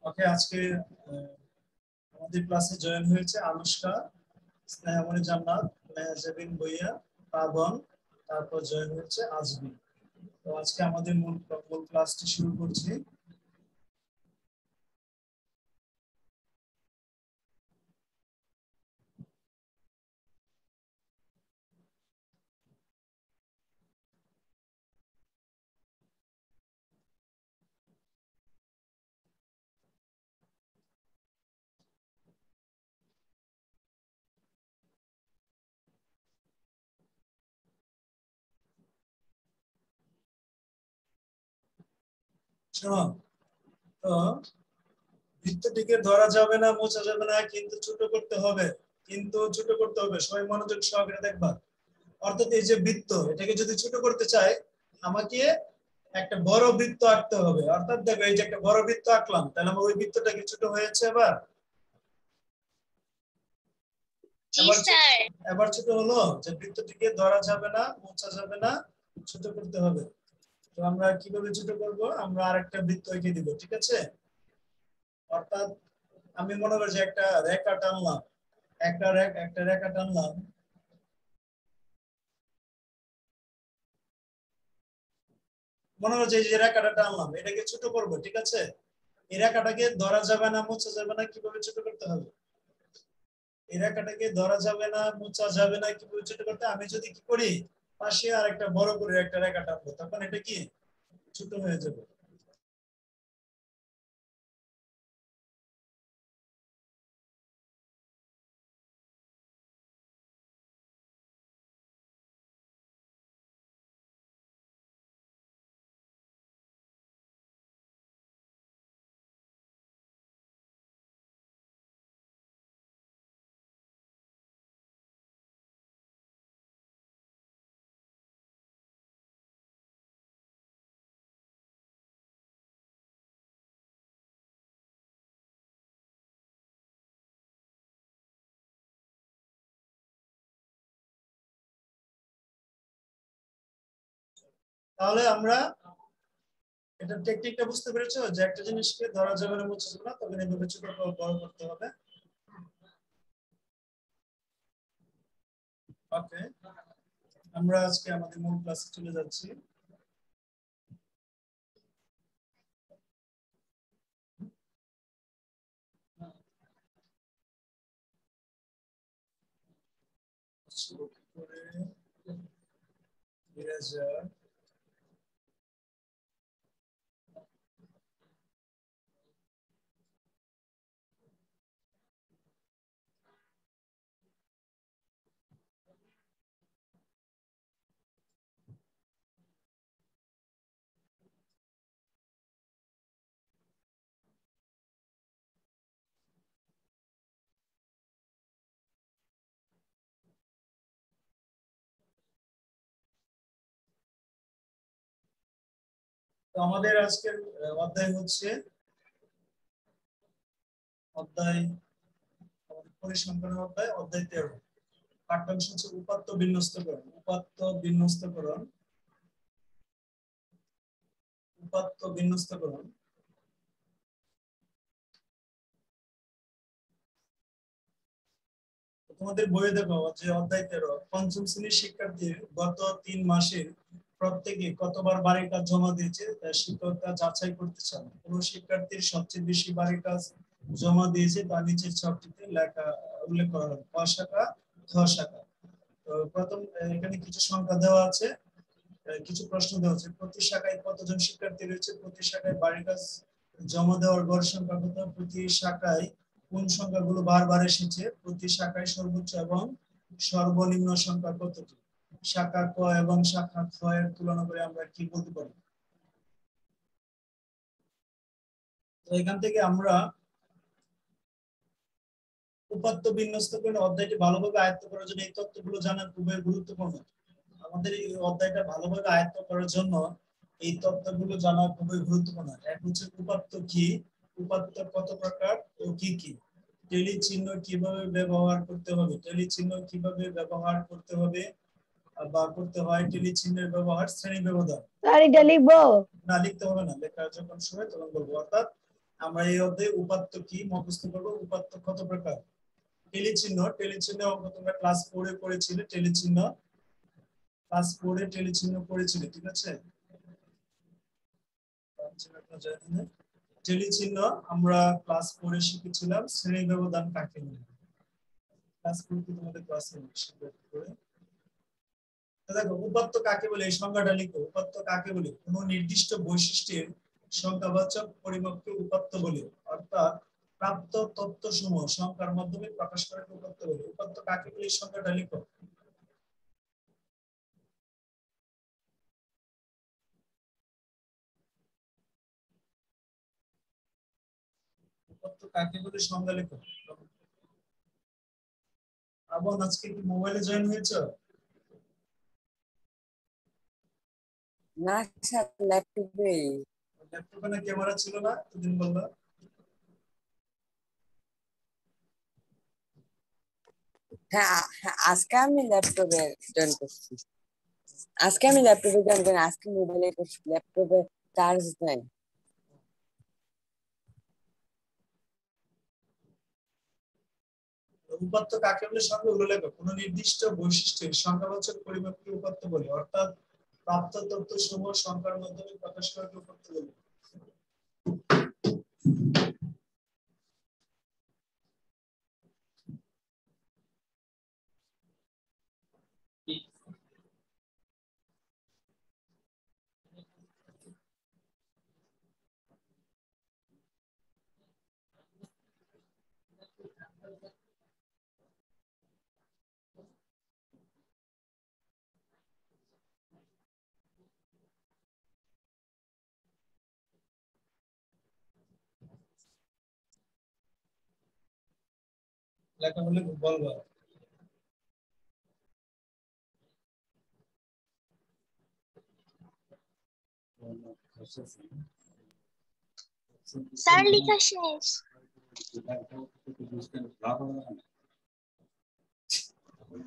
ওকে, আজকে আমাদের ক্লাসে জয়েন হয়েছে আনুষ্কা, স্নেহামণি জান্নাত, মেহজাবিন ভুঁইয়া, পাবন, তারপর জয়েন হচ্ছে আজমি। তো আজকে আমাদের মূল ক্লাসটি শুরু করছি। শোনো, তো বৃত্তটিকে ধরা যাবে না, মোছা যাবে না, কিন্তু ছোট করতে হবে। সবাই মনোযোগ সহকারে দেখবা। অর্থাৎ এই যে বৃত্ত, এটাকে যদি ছোট করতে চাই, আমাকে একটা বড় বৃত্ত আঁকতে হবে। অর্থাৎ দেখো, এই যে একটা বড় বৃত্ত আঁকলাম, তাহলে আমার ওই বৃত্তটা কি ছোট হয়েছে? এবার ছোট হলো। যে বৃত্তটিকে ধরা যাবে না, মোছা যাবে না, ছোট করতে হবে। তো আমরা কিভাবে ছোট করব? আমরা আরেকটা বৃত্ত এঁকে দিব, ঠিক আছে? অর্থাৎ আমি মনে করি যে একটা রেখা টানলাম, একটা রেখা টানলাম। মনে হচ্ছে যে রেখাটা টানলাম, এটাকে ছোট করব, ঠিক আছে? এই রেখাটাকে ধরা যাবে না, মোছা যাবে না, কিভাবে ছোট করতে হবে? এই রেখাটাকে ধরা যাবে না, মোছা যাবে না, কিভাবে ছোট করতে? আমি যদি কি করি, পাশে আর একটা বড় করে একটা রেখা টানবো, তখন এটা কি ছোট হয়ে যাবে। তাহলে আমরা এটা টেকনিকটা বুঝতে পেরেছো, যে একটা জিনিসকে ধরা যাবে না, মোছা যাবে না, তখন এইভাবে ছোট বড় করতে হবে। ওকে, আমরা আজকে আমাদের মূল ক্লাসে চলে যাচ্ছি। শুরু করে ইরেজার, তো আমাদের আজকের অধ্যায় হচ্ছে অধ্যায় পরিসংখ্যানের অধ্যায়, অধ্যায় 13। পাঠ্যাংশ হচ্ছে উপাত্ত বিন্যস্তকরণ। উপাত্ত বিন্যস্তকরণ। তোমাদের বইয়ে দেখো যে অধ্যায় 13, পঞ্চম শ্রেণীর শিক্ষার্থীর গত 3 মাসের প্রত্যেকে কতবার বাড়ির কাজ জমা দিয়েছে তা শিক্ষকরা যাচাই করতে চান। কোন শিক্ষার্থীর সবচেয়ে বেশি বাড়ির কাজ জমা দিয়েছে তা নিচের ছকটিতে লেখা উল্লেখ করা হলো। ক শাখা, খ শাখা। তো প্রথম এখানে কিছু সংখ্যা দেওয়া আছে, কিছু প্রশ্ন দেওয়া আছে। প্রতি শাখায় কতজন শিক্ষার্থী রয়েছে? প্রতি শাখায় বাড়ির কাজ জমা দেওয়ার গড় সংখ্যা কত? প্রতি শাখায় কোন সংখ্যাগুলো বারবার এসেছে? প্রতি শাখায় সর্বোচ্চ এবং সর্বনিম্ন সংখ্যা কতটি? শাখা ক এবং শাখা খ এর তুলনা করে আমরা কি বলতে পারি? তো এখান থেকে আমরা উপাত্ত বিন্যস্তকরণ অধ্যায়টি ভালোভাবে আয়ত্ত করার জন্য এই তথ্যগুলো জানা খুবই গুরুত্বপূর্ণ। আমাদের এই অধ্যায়টা ভালোভাবে আয়ত্ত করার জন্য এই তথ্যগুলো জানা খুবই গুরুত্বপূর্ণ। এক হচ্ছে উপাত্ত কি, উপাত্ত কত প্রকার ও কি কি, টেলি চিহ্ন কিভাবে ব্যবহার করতে হবে, বা করতে হয়, টেলি চিহ্নের ব্যবহার, শ্রেণী ব্যবধান। স্যার এটা লিখবো না, লিখতে হবে না, লেখা যখন সময় তখন বলবো। অর্থাৎ আমরা এই অধ্যায়ে উপাত্ত কি মুখস্থ করবো। উপাত্ত কত প্রকার? টেলিচিহ্ন, টেলিচিহ্ন অঙ্ক তোমরা ক্লাস 4 এ পড়েছিলে। টেলিচিহ্ন ক্লাস 4 এ টেলিচিহ্ন পড়েছিলে, ঠিক আছে? টেলিচিহ্ন আমরা ক্লাস 4 এ শিখেছিলাম। শ্রেণী ব্যবধান কাকে বলে? ক্লাস 4 কি তোমাদের ক্লাসে শিখবে? দেখো উপাত্ত কাকে বলে এই সংজ্ঞাটা লিখো। উপাত্ত কাকে বলে? কোন নির্দিষ্ট বৈশিষ্ট্যের সংখ্যাবাচক পরিমাপকে উপাত্ত বলে, অর্থাৎ প্রাপ্ত তথ্যসমূহ সংখ্যার মাধ্যমে প্রকাশ করাকে উপাত্ত বলে। উপাত্ত কাকে বলে এই সংজ্ঞাটা লিখো। উপাত্ত কাকে বলে সংজ্ঞা লিখো। আবার আজকে কি মোবাইলে জয়েন হয়েছে? না স্যার, ল্যাপটপে। ল্যাপটপে না ক্যামেরা ছিল না এতদিন বললা? হ্যাঁ হ্যাঁ, আজকে আমি ল্যাপটপে জয়েন করছি। আজকে মোবাইলে করছি, ল্যাপটপে চার্জ নাই। উপাত্ত কাকে বলে সংজ্ঞা গুলো লেখো। কোন নির্দিষ্ট বৈশিষ্ট্যের সংখ্যাবাচক পরিমাপকে উপাত্ত বলে, অর্থাৎ প্রাপ্ত তথ্য সমূহ সংখ্যার মাধ্যমে প্রকাশ করাকে উপাত্ত বলে। লেখা হলে বলবা। স্যার লেখা শেষ।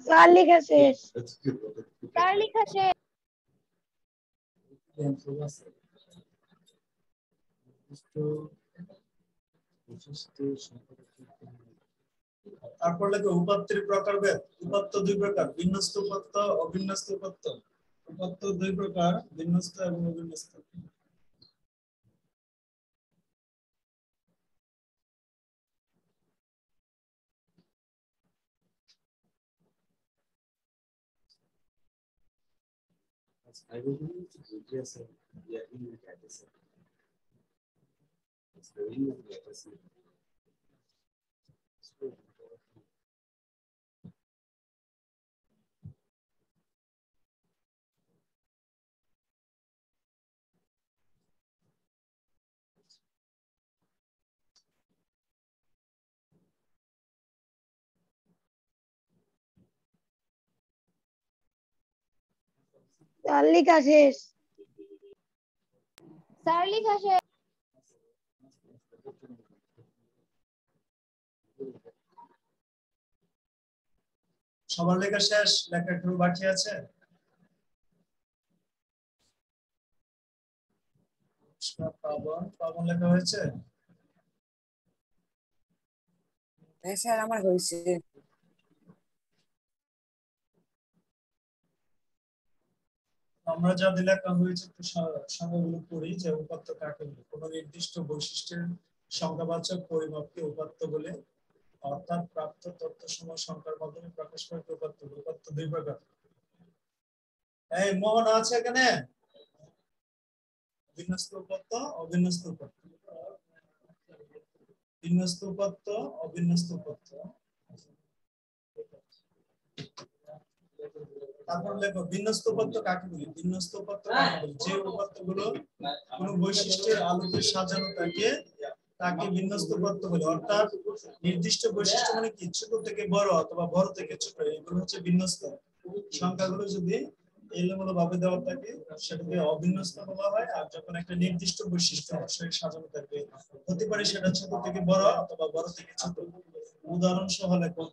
স্যার লেখা শেষ। স্যার লেখা শেষ। তারপর লেখো উপাত্তের প্রকারভেদ। উপাত্ত দুই প্রকার, বিন্যস্ত উপাত্ত, অবিন্যস্ত উপাত্ত। উপাত্ত দুই প্রকার, বিন্যস্ত এবং অবিন্যস্ত। স্যার লেখা শেষ। স্যার লেখা শেষ। সবার লেখা শেষ? লেখা একটু বাকি আছে? পাবন, পাবন লেখা হয়েছে? হ্যাঁ স্যার, আমার হয়েছে। আমরা যা লেখা হয়েছে একটু সংজ্ঞাগুলো পড়ি। যে উপাত্ত কাকে বলে? কোন নির্দিষ্ট বৈশিষ্ট্যের সংখ্যাবাচক পরিমাপকে উপাত্ত বলে, অর্থাৎ প্রাপ্ত তথ্য সমূহ সংখ্যার মাধ্যমে প্রকাশ করাকে উপাত্ত বলে। উপাত্ত দুই প্রকার। এই মোহন আছে এখানে? বিন্যস্ত উপাত্ত, অবিন্যস্ত উপাত্ত। বিন্যস্ত উপাত্ত, অবিন্যস্ত উপাত্ত। তারপর লেখো বিন্যস্ত উপাত্ত কাকে বলে? বিন্যস্ত উপাত্ত কাকে বলে? যে উপাত্তগুলো কোন বৈশিষ্ট্যের আলোকে সাজানো থাকে তাকে বিন্যস্ত উপাত্ত বলে। অর্থাৎ নির্দিষ্ট বৈশিষ্ট্য মানে কি, ছোট থেকে বড় অথবা বড় থেকে ছোট, এগুলো হচ্ছে বিন্যস্ত। সংখ্যাগুলো যদি এলোমেলো ভাবে দেওয়া থাকে সেটাকে অবিন্যস্ত বলা হয়। আর যখন একটা নির্দিষ্ট বৈশিষ্ট্য অবশ্যই সাজানো থাকবে, হতে পারে সেটা ছোট থেকে বড় অথবা বড় থেকে ছোট। উদাহরণ সহ লেখো।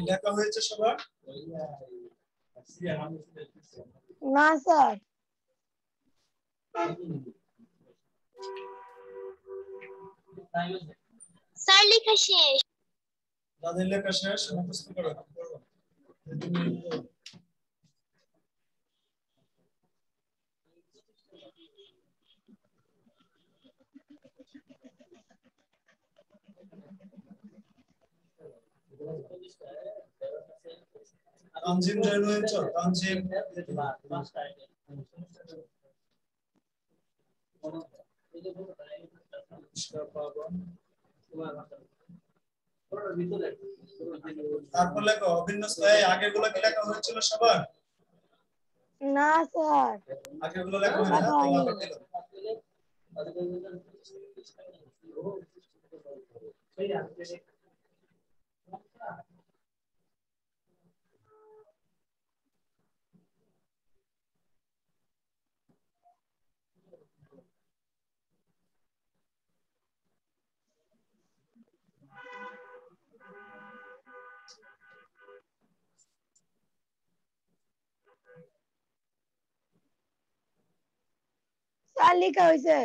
লেখা হয়েছে সবার? না স্যার। স্যার লেখা শেষ। যাদের লেখা শেষ মুখস্থ করো। তানজিম জয়েন হয়েছে? তানজিম তারপর লেখো অবিন্যস্ত। এই আগের গুলো কি লেখা হয়েছিল সবার? না স্যার। আগের গুলো লেখা হয় না? লেখা হয়নি। স্যার লেখা হয়েছে।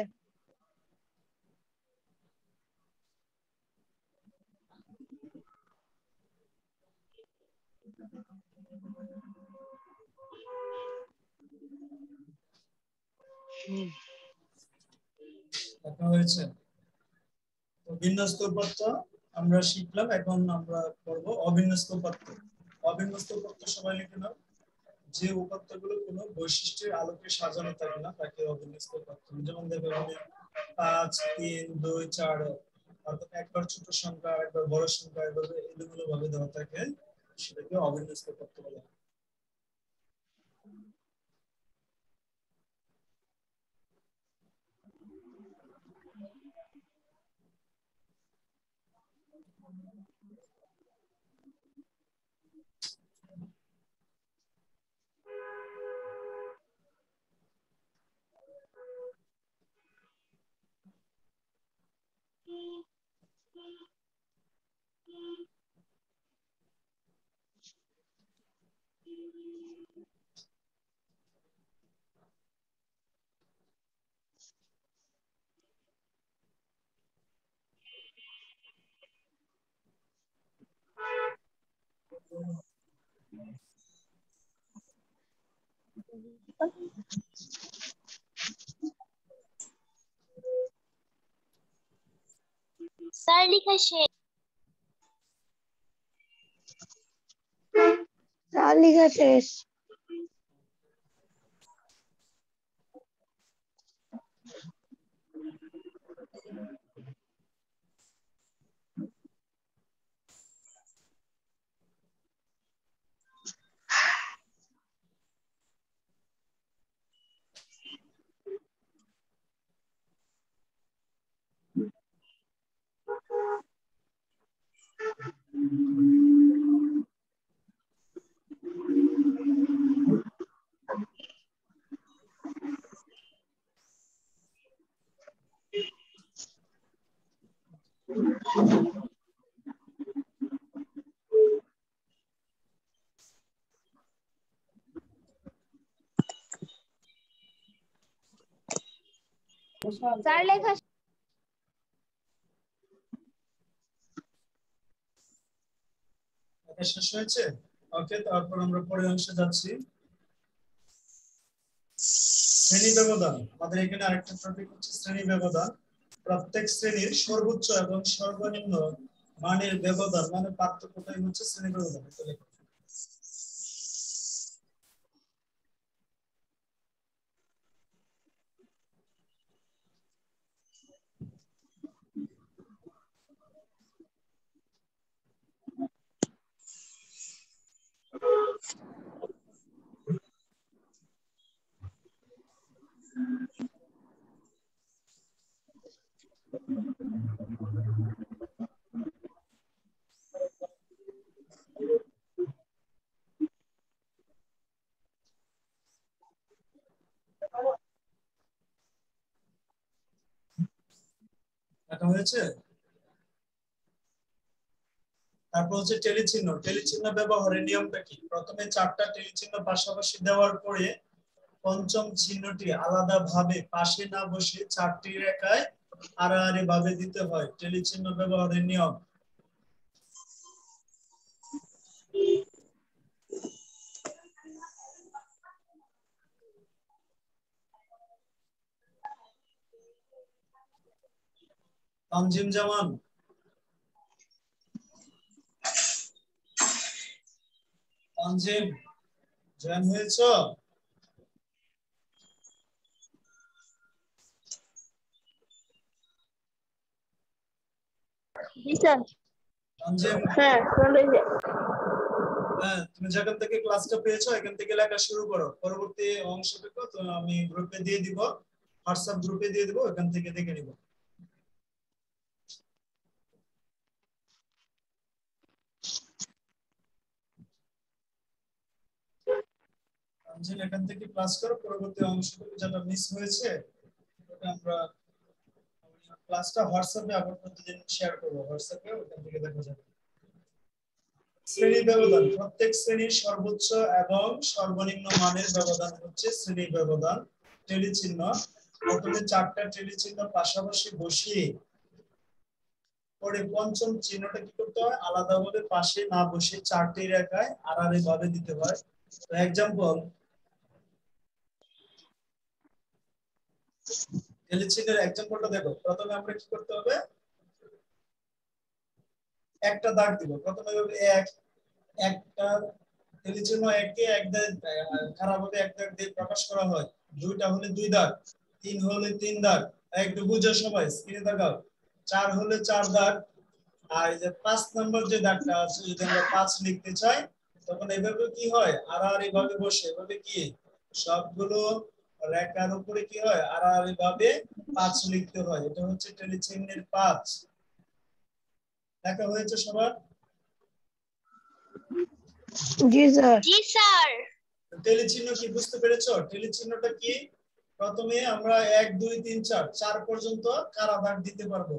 লেখা হয়েছে। তো বিন্যস্ত উপাত্ত আমরা শিখলাম, এখন আমরা করব অবিন্যস্ত উপাত্ত। অবিন্যস্ত উপাত্ত সবাই লিখে নাও। যে উপাত্তগুলো কোনো বৈশিষ্ট্যের আলোকে সাজানো থাকে না তাকে অবিন্যস্ত উপাত্ত। যেমন দেখো এখানে 5 3 2 4 অর্থাৎ একবার ছোট সংখ্যা একবার বড় সংখ্যা এভাবে এলোমেলো ভাবে দেওয়া থাকে, সেটাকে অবিন্যস্ত উপাত্ত বলা হয়। স্যার লেখা শেষ। স্যার লেখা শেষ। স্যার লেখা এটা শেষ হয়েছে? ওকে, তারপর আমরা পরের অংশে যাচ্ছি। শ্রেণী ব্যবধান। আমাদের এখানে আরেকটা টপিক হচ্ছে শ্রেণী ব্যবধান। প্রত্যেক শ্রেণীর সর্বোচ্চ এবং সর্বনিম্ন মানের ব্যবধান মানে পার্থক্যটাই হচ্ছে শ্রেণী ব্যবধান। এটা লেখো। এটা হয়েছে? তারপর হচ্ছে টেলিচিহ্ন। টেলিচিহ্ন ব্যবহারের নিয়মটা কি? প্রথমে চারটা টেলিচিহ্ন পাশাপাশি দেওয়ার পরে পঞ্চম চিহ্নটি আলাদাভাবে পাশে না বসে চারটি রেখায় আড়াআড়ি ভাবে দিতে হয়। টেলিচিহ্ন ব্যবহারের নিয়ম। তানজিম জামান, তানজিম জয়েন হয়েছো? জি স্যার। তানজিম, হ্যাঁ শুনতেছি। হ্যাঁ, তুমি যেখান থেকে ক্লাসটা পেয়েছো এখান থেকে লেখা শুরু করো। পরবর্তী অংশটুকু তো আমি গ্রুপে দিয়ে দিব, হোয়াটসঅ্যাপ গ্রুপে দিয়ে দিব, এখান থেকে দেখে নিব। তানজিম এখান থেকে ক্লাস করো, পরবর্তী অংশটুকু যেটা মিস হয়েছে ওটা আমরা ক্লাসটা হোয়াটসঅ্যাপে আবার প্রতিদিন শেয়ার করব, হোয়াটসঅ্যাপে ওখান থেকে দেখা যাবে। শ্রেণী ব্যবধান। প্রত্যেক শ্রেণীর সর্বোচ্চ এবং সর্বনিম্ন মানের ব্যবধান হচ্ছে শ্রেণী ব্যবধান। টেলিচিহ্ন। প্রথমে চারটা টেলিচিহ্ন পাশাপাশি বসিয়ে পরে পঞ্চম চিহ্নটা কি করতে হয়? আলাদাভাবে পাশে না বসে চারটি রেখায় আড়াআড়ি ভাবে দিতে হয়। তো এক্সাম্পল, টেলিচিহ্নের এক্সাম্পলটা দেখো। প্রথমে আমরা কি করতে হবে? একটা দাগ দিব। প্রথমে হবে এক, একটা টেলিচিহ্ন একে এক দাগ খারাপভাবে এক দাগ দিয়ে প্রকাশ করা হয়। দুইটা হলে দুই দাগ, তিন হলে তিন দাগ। একটু বুঝো সবাই, স্ক্রিনে দেখাও। চার হলে চার দাগ। আর এই যে 5 নম্বর যে দাগটা আছে, যদি আমরা 5 লিখতে চাই তখন এভাবে কি হয়? আড়াআড়ি ভাবে বসে এভাবে কি সবগুলো রেখার উপরে কি হয়? আড়াআড়ি ভাবে 5 লিখতে হয়। এটা হচ্ছে টেলিচিহ্নের 5। লেখা হয়েছে সবার? জি স্যার। জি স্যার। টেলিচিহ্ন কি বুঝতে পেরেছো? টেলিচিহ্নটা কি? প্রথমে আমরা 1 2 3 4 4 পর্যন্ত কারা দাগ দিতে পারবো।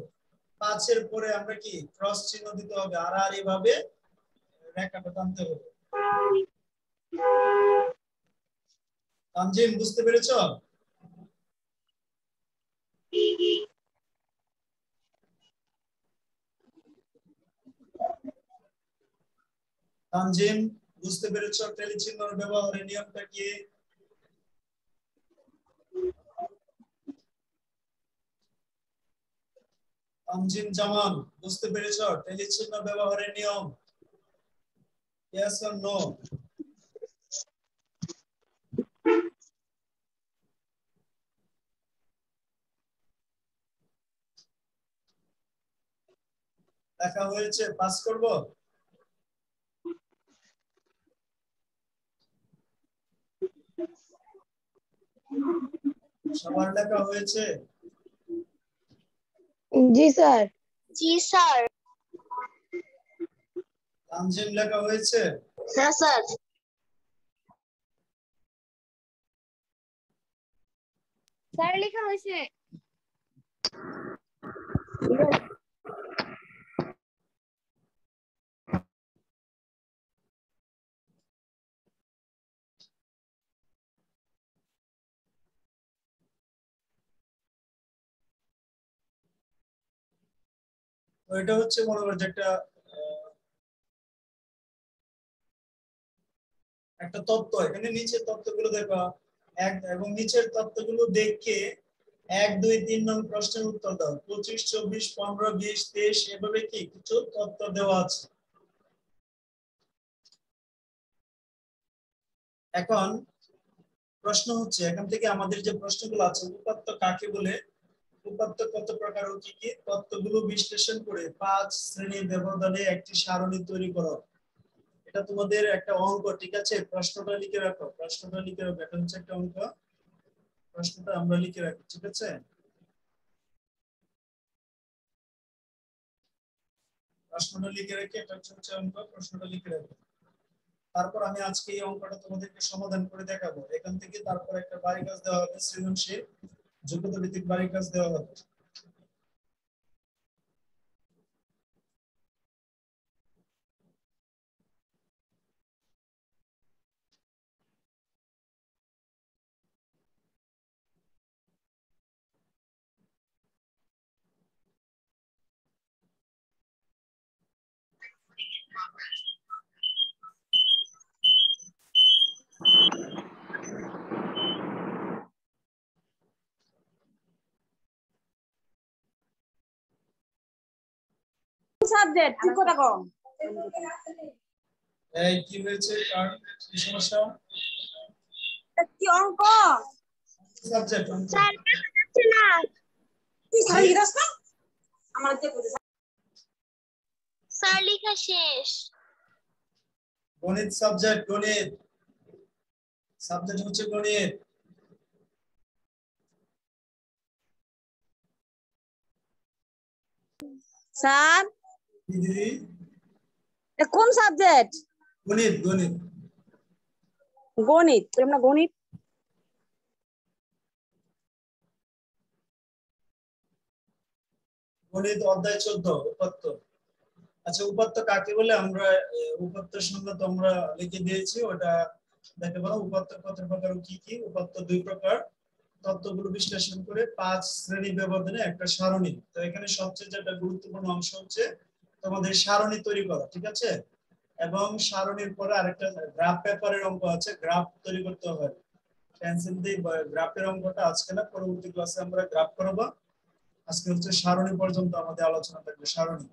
5 এর পরে আমরা কি ক্রস চিহ্ন দিতে হবে, আড়াআড়ি ভাবে রেখাটা টানতে হবে। তানজিম বুঝতে পেরেছো? তানজিম বুঝতে পেরেছো টেলিচিহ্নের ব্যবহারের নিয়মটা কি? তানজিম জামান বুঝতে পেরেছো টেলিচিহ্ন ব্যবহারের নিয়ম? Yes or no? লেখা হয়েছে? পাস করব? সবার লেখা হয়েছে? জি স্যার। জি স্যার। তানজিম লেখা হয়েছে? হ্যাঁ স্যার। স্যার লেখা হয়েছে। তো এটা হচ্ছে মনে করো যে একটা তত্ত্ব। এখানে নিচের তত্ত্বগুলো দেখো, এক এবং নিচের তত্ত্বগুলো দেখে 1 2 3 নং প্রশ্নের উত্তর দাও। 25 24 15 20 23 এভাবে কি কিছু তত্ত্ব দেওয়া আছে। এখন প্রশ্ন হচ্ছে, এখান থেকে আমাদের যে প্রশ্নগুলো আছে, উপাত্ত কাকে বলে, উপাত্ত কত প্রকার ও কি কি, তত্ত্বগুলো বিশ্লেষণ করে 5 শ্রেণীর ব্যবধানে একটি সারণী তৈরি করো। এটা তোমাদের একটা অঙ্ক, ঠিক আছে? প্রশ্নটা লিখে রাখো, প্রশ্নটা লিখে রাখো। এটা হচ্ছে একটা অঙ্ক, প্রশ্নটা আমরা লিখে রাখি, ঠিক আছে? প্রশ্নটা লিখে রেখে, এটা হচ্ছে অঙ্ক, প্রশ্নটা লিখে রাখো। তারপর আমি আজকে এই অঙ্কটা তোমাদেরকে সমাধান করে দেখাবো। এখান থেকে তারপর একটা বাড়ি কাজ দেওয়া হবে, সৃজনশীল যোগ্যতা ভিত্তিক বাড়ি কাজ দেওয়া হবে। সাবজেক্ট কি কথা কম এই কি হয়েছে কারণ কি সমস্যা কি অঙ্ক সাবজেক্ট স্যার যাচ্ছে না কি খালি দাস না আমার যে স্যার লেখা শেষ গণিত সাবজেক্ট গণিত সাবজেক্ট হচ্ছে গণিত স্যার কি দিদি কোন সাবজেক্ট গণিত গণিত গণিত তোমরা গণিত গণিত অধ্যায় 14 উপাত্ত আচ্ছা উপাত্ত কাকে বলে আমরা উপাত্তের সংজ্ঞা তো আমরা লিখে দিয়েছি ওটা দেখতে পারো উপাত্ত কত প্রকার কি কি উপাত্ত দুই প্রকার তত্ত্বগুলো বিশ্লেষণ করে 5 শ্রেণী ব্যবধানে একটা সারণী তো এখানে সবচেয়ে যেটা গুরুত্বপূর্ণ অংশ হচ্ছে তোমাদের সারণী তৈরি করা ঠিক আছে এবং সারণীর পরে আরেকটা গ্রাফ পেপারের অঙ্ক আছে গ্রাফ তৈরি করতে হয় পেন্সিল দিয়ে গ্রাফের অঙ্কটা আজকে না পরবর্তী ক্লাসে আমরা গ্রাফ করব আজকে হচ্ছে সারণী পর্যন্ত আমাদের আলোচনা থাকবে সারণী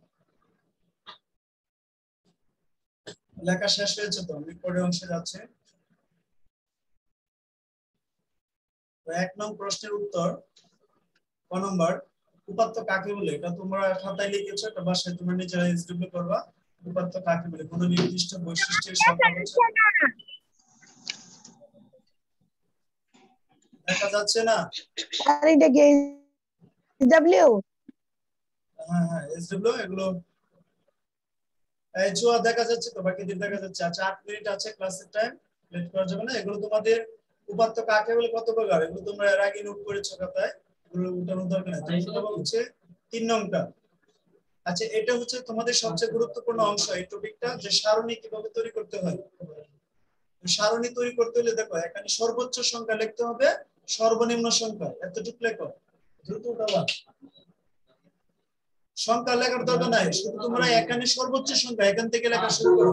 লেখা শেষ হয়েছে তো রেকর্ডের অংশে যাচ্ছে তো 1 নং প্রশ্নের উত্তর ক নম্বর উপাত্ত কাকে বলে এটা তোমরা খাতায় লিখেছো এটা বাসায় তোমরা নিজেরা এসডব্লিউ করবা উপাত্ত কাকে বলে কোন নির্দিষ্ট বৈশিষ্ট্যের সংখ্যাবাচক দেখা যাচ্ছে না স্যার এটা কি ডব্লিউ হ্যাঁ হ্যাঁ এসডব্লিউ এগুলো এই জোয়া দেখা যাচ্ছে তো বাকি দিন দেখা যাচ্ছে আচ্ছা 8 মিনিট আছে ক্লাসের টাইম লেট করা যাবে না এগুলো তোমাদের উপাত্ত কাকে বলে কত প্রকার এগুলো তোমরা এর আগে নোট করেছো খাতায় এগুলো উঠানোর দরকার নেই তোমরা হচ্ছে 3 নংটা আচ্ছা এটা হচ্ছে তোমাদের সবচেয়ে গুরুত্বপূর্ণ অংশ এই টপিকটা যে সারণী কিভাবে তৈরি করতে হয় সারণী তৈরি করতে হলে দেখো এখানে সর্বোচ্চ সংখ্যা লিখতে হবে সর্বনিম্ন সংখ্যা এতটুকু লেখো দ্রুত উঠাবা সংখ্যা লেখার দরকার নাই শুধু তোমরা এখানে সর্বোচ্চ সংখ্যা এখান থেকে লেখা শুরু করো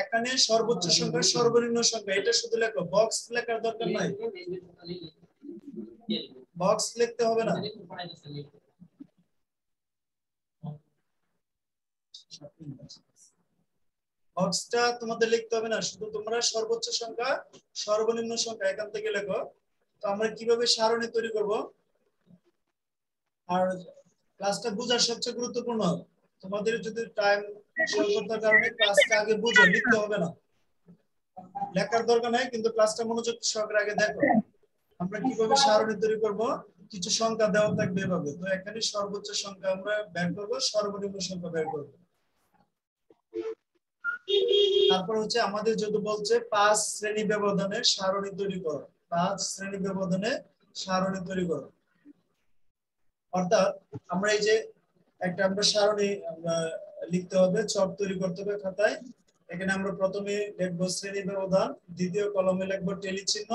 এখানে সর্বোচ্চ সংখ্যা সর্বনিম্ন সংখ্যা এটা শুধু লেখো বক্স লেখার দরকার নাই বক্স লিখতে হবে না বক্সটা তোমাদের লিখতে হবে না শুধু তোমরা সর্বোচ্চ সংখ্যা সর্বনিম্ন সংখ্যা এখান থেকে লেখো তো আমরা কিভাবে সারণী তৈরি করব আর ক্লাসটা বোঝার সবচেয়ে গুরুত্বপূর্ণ তোমাদের যদি টাইম স্বল্পতার কারণে ক্লাসটা আগে বুঝো লিখতে হবে না লেখার দরকার নাই কিন্তু ক্লাসটা মনোযোগ সহকারে আগে দেখো আমরা কিভাবে সারণী তৈরি করব কিছু সংখ্যা দেওয়া থাকবে এভাবে তো এখানে সর্বোচ্চ সংখ্যা আমরা বের করব সর্বনিম্ন সংখ্যা বের করব তারপর হচ্ছে আমাদের যদি বলছে 5 শ্রেণী ব্যবধানে সারণী তৈরি করো 5 শ্রেণী ব্যবধানে সারণী তৈরি করো অর্থাৎ আমরা এই যে একটা আমরা সারণী আমরা লিখতে হবে চক তৈরি করতে হবে খাতায় এখানে আমরা প্রথমে লিখব শ্রেণী ব্যবধান দ্বিতীয় কলমে লিখব টেলি চিহ্ন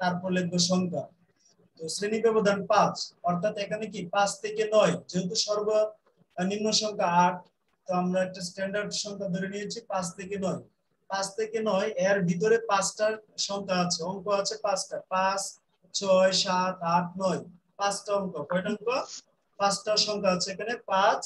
তারপর লিখব সংখ্যা তো শ্রেণী ব্যবধান 5 অর্থাৎ এখানে কি 5 থেকে 9 যেহেতু সর্বনিম্ন সংখ্যা 8 তো আমরা একটা স্ট্যান্ডার্ড সংখ্যা ধরে নিয়েছি 5 থেকে 9 5 থেকে 9 এর ভিতরে 5টা সংখ্যা আছে অঙ্ক আছে 5টা 5 6 7 8 9 5টা অঙ্ক কয়টা অঙ্ক 5টা সংখ্যা আছে এখানে 5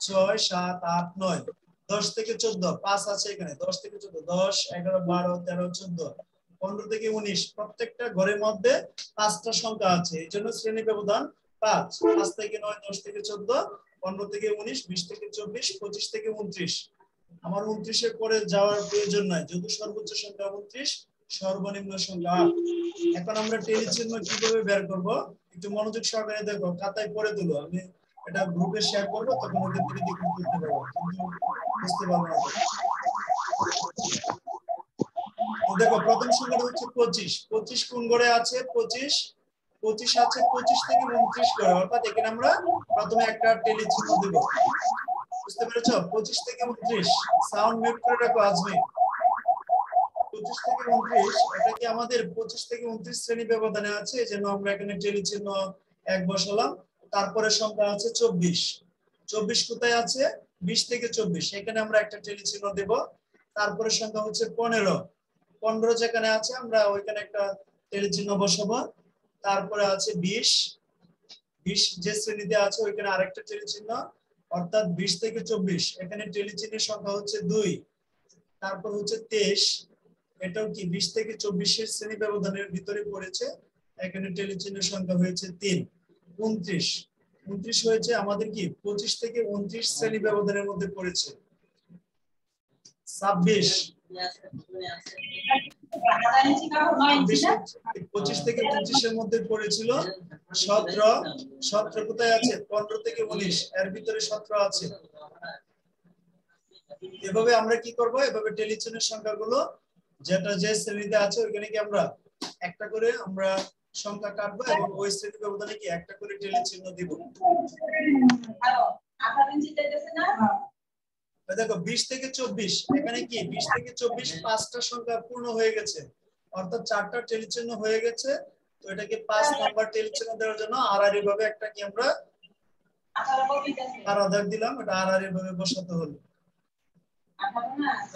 6 7 8 9 10 থেকে 14 5 আছে এখানে 10 থেকে 14 10 11 12 13 14 15 থেকে 19 প্রত্যেকটা ঘরের মধ্যে 5টা সংখ্যা আছে এইজন্য শ্রেণী ব্যবধান 5 5 থেকে 9 10 থেকে 14 15 থেকে 19 20 থেকে 24 25 থেকে 29 আমার 29 এর পরে যাওয়ার প্রয়োজন নাই যেহেতু সর্বোচ্চ সংখ্যা 29 সর্বনিম্ন সংখ্যা 8 এখন আমরা টেলি চিহ্ন কিভাবে বের করব একটু মনোযোগ সহকারে দেখো খাতায় পড়ে তুলো আমি এটা গ্রুপে শেয়ার করব তখন ওদের থেকে দেখে করতে পারবো কিন্তু বুঝতে পারবো না তো দেখো প্রথম সংখ্যাটা হচ্ছে 25 25 কোন ঘরে আছে 25 25 আছে 25 থেকে 29 ঘরে অর্থাৎ এখানে আমরা প্রথমে একটা টেলি চিহ্ন দেব বুঝতে পেরেছো 25 থেকে 29 সাউন্ড মিউট করে রাখো আজমি 25 থেকে 29 এটা কি আমাদের 25 থেকে 29 শ্রেণী ব্যবধানে আছে এজন্য আমরা এখানে টেলি চিহ্ন 1 বসালাম তারপরে সংখ্যা আছে 24 24 কোথায় আছে 20 থেকে 24 এখানে আমরা একটা টেলি চিহ্ন দেব। তারপরে সংখ্যা হচ্ছে 15 15 যেখানে আছে আমরা ওইখানে একটা টেলি চিহ্ন বসাবো। তারপরে আছে 20 20 যে শ্রেণীতে আছে ওইখানে আরেকটা টেলি চিহ্ন, অর্থাৎ 20 থেকে 24 এখানে টেলি চিহ্নের সংখ্যা হচ্ছে 2। তারপর হচ্ছে 23 এটাও কি 20 থেকে 24 এর শ্রেণী ব্যবধানের ভিতরে পড়েছে, এখানে টেলি চিহ্নের সংখ্যা হয়েছে 3। 29 29 হয়েছে আমাদের কি 25 থেকে 29 শ্রেণী ব্যবধানের মধ্যে পড়েছে। 26 25 থেকে 25 এর মধ্যে পড়েছিল। 17 17 কোথায় আছে 15 থেকে 19 এর ভিতরে 17 আছে। এভাবে আমরা কি করব, এভাবে টেলি চিহ্নের সংখ্যাগুলো যেটা যে শ্রেণীতে আছে ওইখানে কি আমরা একটা করে আমরা সংখ্যা কাটবো এবং ওই শ্রেণী ব্যবধানে কি একটা করে টেলি চিহ্ন দিব। দেখো 20 থেকে 24 এখানে কি 20 থেকে 24 পাঁচটা সংখ্যা পূর্ণ হয়ে গেছে, অর্থাৎ 4টা টেলি চিহ্ন হয়ে গেছে। তো এটাকে 5 নাম্বার টেলি চিহ্ন দেওয়ার জন্য আড়াআড়ি ভাবে একটা কি আমরা আড়াআড়ি দিলাম, এটা আড়াআড়ি ভাবে বসাতে হলো।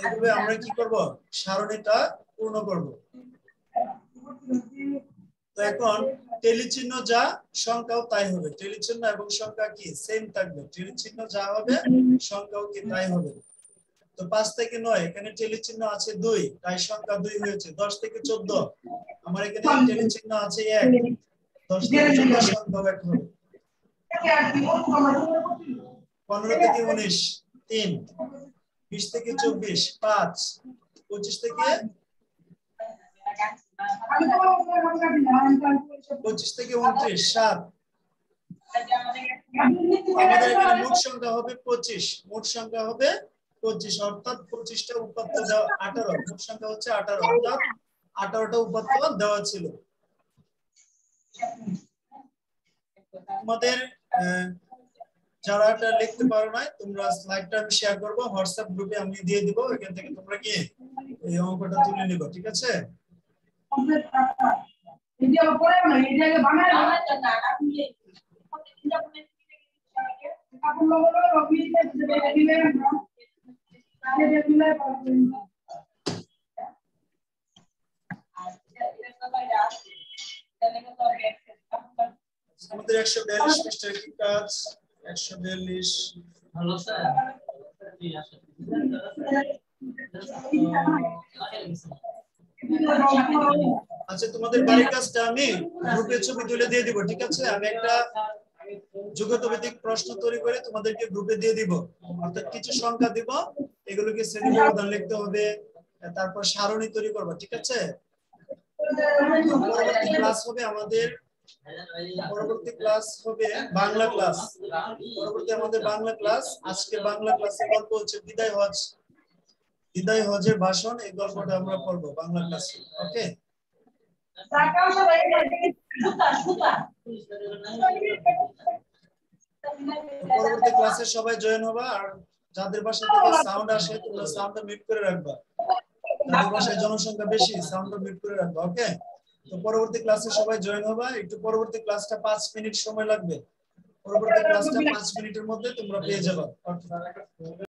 এইভাবে আমরা কি করব সারণীটা পূর্ণ করব। তো এখন টেলি চিহ্ন যা সংখ্যাও তাই হবে, টেলি চিহ্ন এবং সংখ্যা কি সেম থাকবে, টেলি চিহ্ন যা হবে সংখ্যাও কি তাই হবে। তো 5 থেকে 9 এখানে টেলি চিহ্ন আছে 2 তাই সংখ্যা 2 হয়েছে। 10 থেকে 14 আমার এখানে টেলি চিহ্ন আছে 1, 10 থেকে 14 সংখ্যা 1 হবে। 15 থেকে 19 3, 20 থেকে 24 5, 25 থেকে 29 7। আমাদের এখানে মোট সংখ্যা হবে 25, মোট সংখ্যা হবে 25, অর্থাৎ 25টা উপাত্ত দেওয়া 18, মোট সংখ্যা হচ্ছে 18, অর্থাৎ 18টা উপাত্ত দেওয়া ছিল। তোমাদের যারা এটা লিখতে পারো না তোমরা স্লাইডটা আমি শেয়ার করব হোয়াটসঅ্যাপ গ্রুপে, আমি দিয়ে দিব, এখান থেকে তোমরা কি এই অঙ্কটা তুলে নিবা, ঠিক আছে? আমাদের 142 পৃষ্ঠার কি কাজ? 142 ভালো স্যার আচ্ছা, তোমাদের বাড়ির কাজটা আমি গ্রুপে ছবি তুলে দিয়ে দিব, ঠিক আছে? আমি একটা যোগ্যতা ভিত্তিক প্রশ্ন তৈরি করে তোমাদেরকে গ্রুপে দিয়ে দিব, অর্থাৎ কিছু সংখ্যা দিব, এগুলোকে শ্রেণী ব্যবধান লিখতে হবে, তারপর সারণী তৈরি করবে, ঠিক আছে? পরবর্তী ক্লাস হবে আমাদের, পরবর্তী ক্লাস হবে বাংলা ক্লাস, পরবর্তী আমাদের বাংলা ক্লাস। আজকে বাংলা ক্লাসের গল্প হচ্ছে বিদায় হজ, বিদায় হজের ভাষণ, এই গল্পটা আমরা পড়বো বাংলা ক্লাসে। ওকে, পরবর্তী ক্লাসে সবাই জয়েন হবা। আর যাদের বাসা থেকে সাউন্ড আসে তোমরা সাউন্ডটা মিউট করে রাখবা, যাদের বাসায় জনসংখ্যা বেশি সাউন্ডটা মিউট করে রাখবা। ওকে, তো পরবর্তী ক্লাসে সবাই জয়েন হবা। একটু পরবর্তী ক্লাসটা 5 মিনিট সময় লাগবে, পরবর্তী ক্লাসটা 5 মিনিটের মধ্যে তোমরা পেয়ে যাবে।